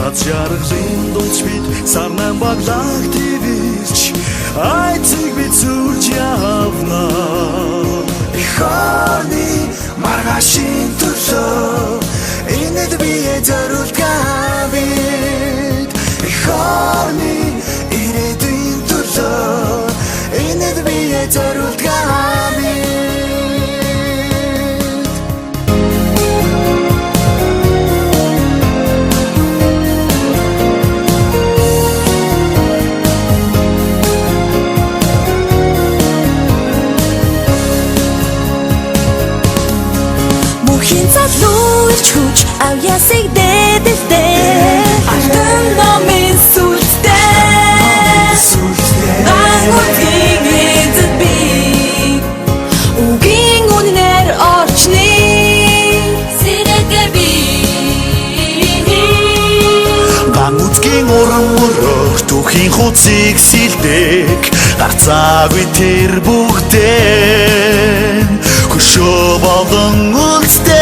Аз жаргалын дундч бид сарнан баглах твич айцыг бид сүрж явна Ихорны маргашин төлөө энэд бие зориулгаа бид Ихорны ирээдүйн төлөө энэд бие зориулгаа бид Залуурч хүч авьяасыг дээдэлтэй Алтан номын сүлжтэй Гангуудгийн эзэд би Үгийн үнээр орчны Сэрэтэ би Гангуудгийн уран мөрөх түүхийн хуцыг сэлдэг Гарцаагүй тэр бүгдээ Хөшөө болон үлддэг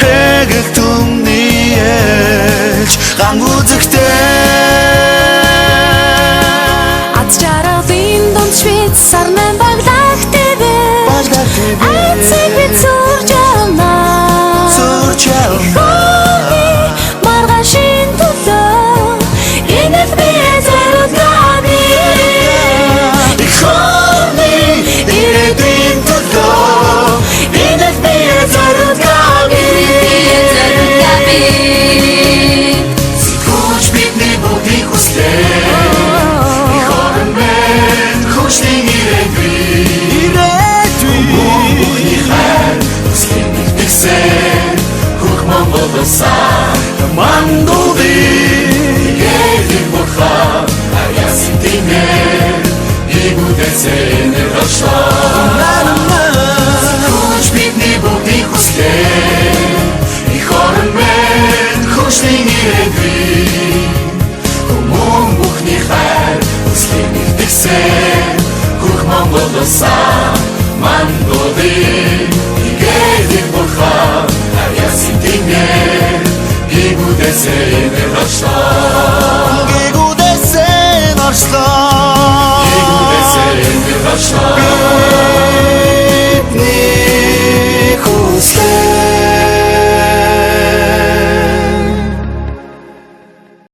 Хэгэл түмний ээлж гангуудэгтэй Аз жаргалын дунд швид сарнан баглах тэвэ Айцыг бид сүрж явна Ихорны маргашин төлөө энэд бие зориулгаа бид Ихорны ирээдүйн төлөө энэд бие зориулгаа бид Сэтгүүлч бидний бүгдийг хүслээ Ихорн мен хүчний ирээдүй Бүгдний хайр хүслийн нэгтгсэн Хөх Монгол улсаа мандуулын Гэрийн бурхан аясын димээр Игүдэсэн рашаа Сэтгүүлч бидний бүгдийг хүслээ Ихорн мен хүчний ирээдүй Хүмүүн бүхний хайр хүслийн нэгтгсэн Хөх Монгол улсаа мандуулын Гэрийн бурхан аясын димээр Игүдэсэн рашаа Игүдэсэн рашаа Игүдэсэн рашаа Бидний хүслээ